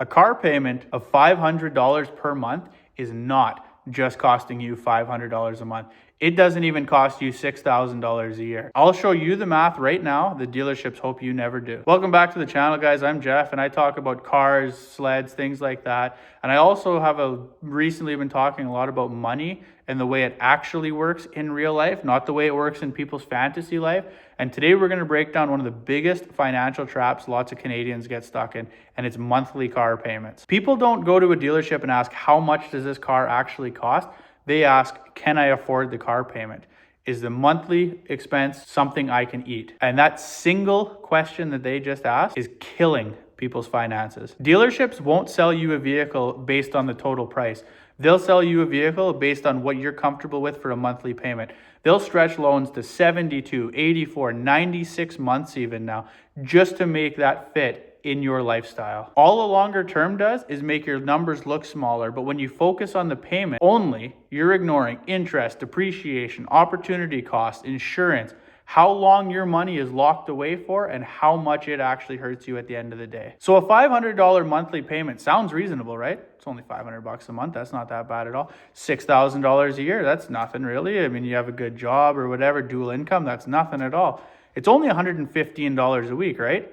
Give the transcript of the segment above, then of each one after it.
A car payment of $500 per month is not just costing you $500 a month. It doesn't even cost you $6,000 a year. I'll show you the math right now. The dealerships hope you never do. Welcome back to the channel, guys. I'm Jeff, and I talk about cars, sleds, things like that. And I also have recently been talking a lot about money and the way it actually works in real life, not the way it works in people's fantasy life. And today we're going to break down one of the biggest financial traps lots of Canadians get stuck in, and it's monthly car payments. People don't go to a dealership and ask, how much does this car actually cost? They ask, can I afford the car payment? Is the monthly expense something I can eat? And that single question that they just asked is killing people's finances. Dealerships won't sell you a vehicle based on the total price. They'll sell you a vehicle based on what you're comfortable with for a monthly payment. They'll stretch loans to 72, 84, 96 months even now, just to make that fit in your lifestyle. All a longer term does is make your numbers look smaller, but when you focus on the payment only, you're ignoring interest, depreciation, opportunity cost, insurance, how long your money is locked away for, and how much it actually hurts you at the end of the day. So a $500 monthly payment sounds reasonable, right? It's only $500 a month. That's not that bad at all. $6,000 a year, that's nothing really. I mean, you have a good job or whatever, dual income, that's nothing at all. It's only $115 a week, right?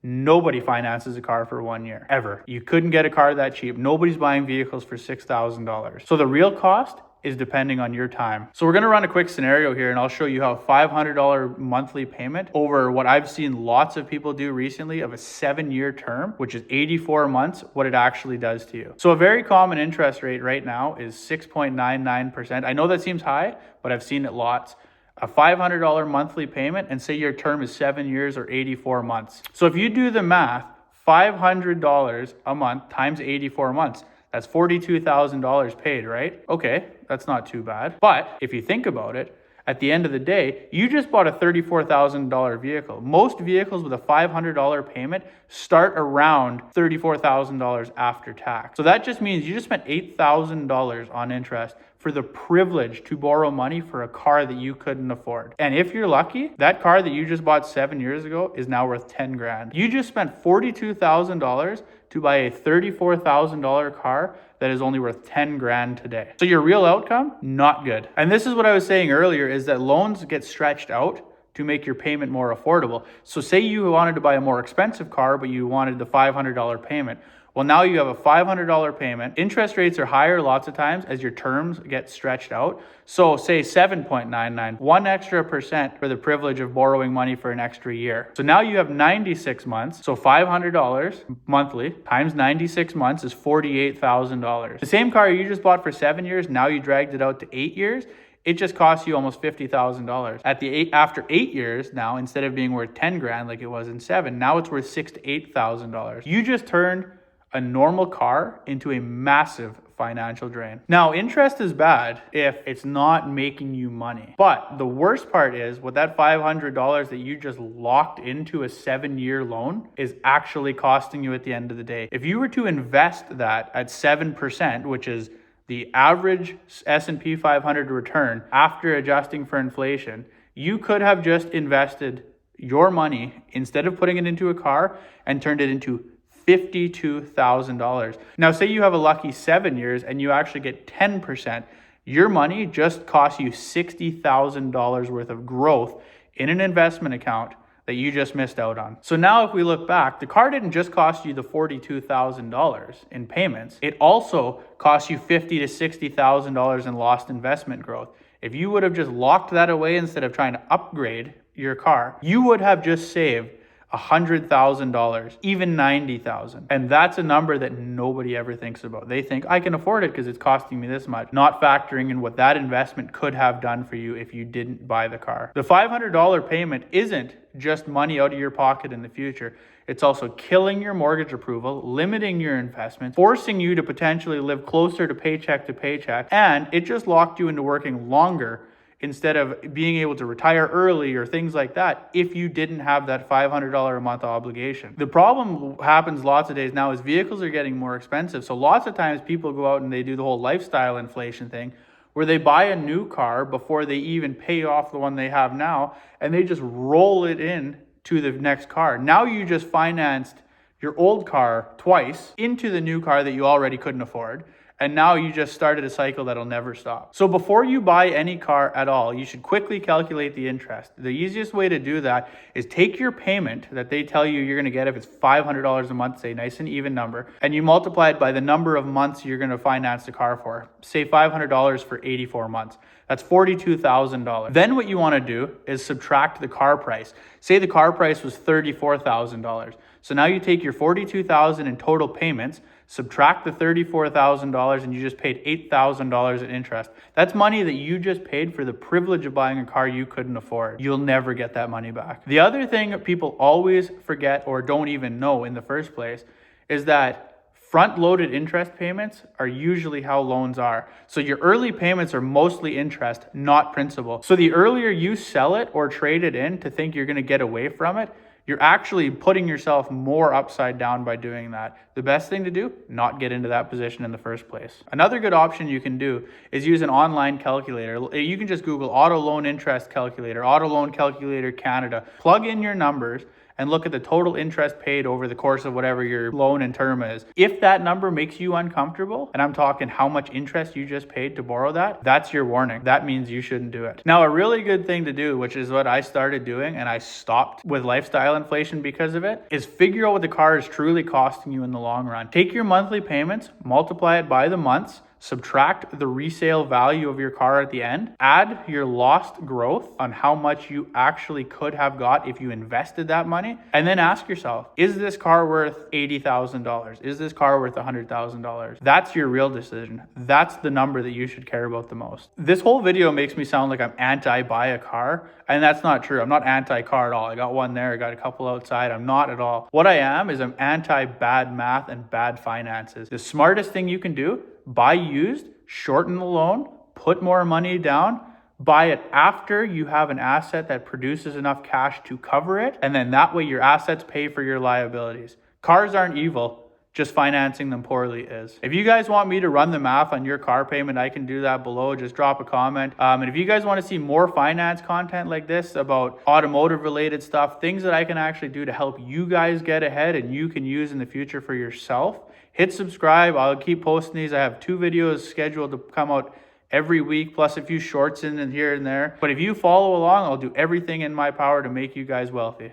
Nobody finances a car for 1 year, ever. You couldn't get a car that cheap. Nobody's buying vehicles for $6,000. So the real cost is depending on your time. So we're gonna run a quick scenario here, and I'll show you how a $500 monthly payment over what I've seen lots of people do recently of a 7-year term, which is 84 months, what it actually does to you. So a very common interest rate right now is 6.99%. I know that seems high, but I've seen it lots. A $500 monthly payment, and say your term is 7 years or 84 months. So if you do the math, $500 a month times 84 months, that's $42,000 paid, right? Okay, that's not too bad. But if you think about it, at the end of the day, you just bought a $34,000 vehicle. Most vehicles with a $500 payment start around $34,000 after tax. So that just means you just spent $8,000 on interest for the privilege to borrow money for a car that you couldn't afford. And if you're lucky, that car that you just bought 7 years ago is now worth 10 grand. You just spent $42,000 to buy a $34,000 car that is only worth 10 grand today. So your real outcome, not good. And this is what I was saying earlier, is that loans get stretched out to make your payment more affordable. So say you wanted to buy a more expensive car, but you wanted the $500 payment. Well, now you have a $500 payment. Interest rates are higher lots of times as your terms get stretched out. So say 7.99, 1 extra percent for the privilege of borrowing money for an extra year. So now you have 96 months. So $500 monthly times 96 months is $48,000. The same car you just bought for 7 years, now you dragged it out to 8 years. It just costs you almost $50,000. After 8 years now, instead of being worth 10 grand like it was in 7, now it's worth $6,000 to $8,000. You just turned a normal car into a massive financial drain. Now, interest is bad if it's not making you money. But the worst part is what that $500 that you just locked into a 7-year loan is actually costing you at the end of the day. If you were to invest that at 7%, which is the average S&P 500 return after adjusting for inflation, you could have just invested your money instead of putting it into a car and turned it into $52,000. Now, say you have a lucky 7 years and you actually get 10%. Your money just costs you $60,000 worth of growth in an investment account that you just missed out on. So now if we look back, the car didn't just cost you the $42,000 in payments. It also cost you $50,000 to $60,000 in lost investment growth. If you would have just locked that away instead of trying to upgrade your car, you would have just saved $100,000, even $90,000. And that's a number that nobody ever thinks about. They think, I can afford it because it's costing me this much, not factoring in what that investment could have done for you if you didn't buy the car. The $500 payment isn't just money out of your pocket in the future. It's also killing your mortgage approval, limiting your investments, forcing you to potentially live closer to paycheck, and it just locked you into working longer instead of being able to retire early or things like that if you didn't have that $500 a month obligation. The problem happens lots of days now is vehicles are getting more expensive. So lots of times people go out and they do the whole lifestyle inflation thing where they buy a new car before they even pay off the one they have now, and they just roll it in to the next car. Now you just financed your old car twice into the new car that you already couldn't afford. And now you just started a cycle that'll never stop. So before you buy any car at all, you should quickly calculate the interest. The easiest way to do that is take your payment that they tell you you're gonna get if it's $500 a month, say nice and even number, and you multiply it by the number of months you're gonna finance the car for. Say $500 for 84 months. That's $42,000. Then what you wanna do is subtract the car price. Say the car price was $34,000. So now you take your $42,000 in total payments, subtract the $34,000, and you just paid $8,000 in interest. That's money that you just paid for the privilege of buying a car you couldn't afford. You'll never get that money back. The other thing people always forget or don't even know in the first place is that front-loaded interest payments are usually how loans are. So your early payments are mostly interest, not principal. So the earlier you sell it or trade it in to think you're gonna get away from it, you're actually putting yourself more upside down by doing that. The best thing to do, not get into that position in the first place. Another good option you can do is use an online calculator. You can just Google auto loan interest calculator, auto loan calculator Canada, plug in your numbers, and look at the total interest paid over the course of whatever your loan and term is. If that number makes you uncomfortable, and I'm talking how much interest you just paid to borrow that, that's your warning. That means you shouldn't do it. Now, a really good thing to do, which is what I started doing and I stopped with lifestyle inflation because of it, is figure out what the car is truly costing you in the long run. Take your monthly payments, multiply it by the months, subtract the resale value of your car at the end, add your lost growth on how much you actually could have got if you invested that money, and then ask yourself, is this car worth $80,000? Is this car worth $100,000? That's your real decision. That's the number that you should care about the most. This whole video makes me sound like I'm anti-buy a car, and that's not true. I'm not anti-car at all. I got one there, I got a couple outside. I'm not at all. What I am is I'm anti-bad math and bad finances. The smartest thing you can do, buy used, shorten the loan, put more money down, buy it after you have an asset that produces enough cash to cover it, and then that way your assets pay for your liabilities. Cars aren't evil, just financing them poorly is. If you guys want me to run the math on your car payment, I can do that below. Just drop a comment. And if you guys want to see more finance content like this about automotive related stuff, things that I can actually do to help you guys get ahead and you can use in the future for yourself, hit subscribe. I'll keep posting these. I have 2 videos scheduled to come out every week, plus a few shorts in and here and there. But if you follow along, I'll do everything in my power to make you guys wealthy.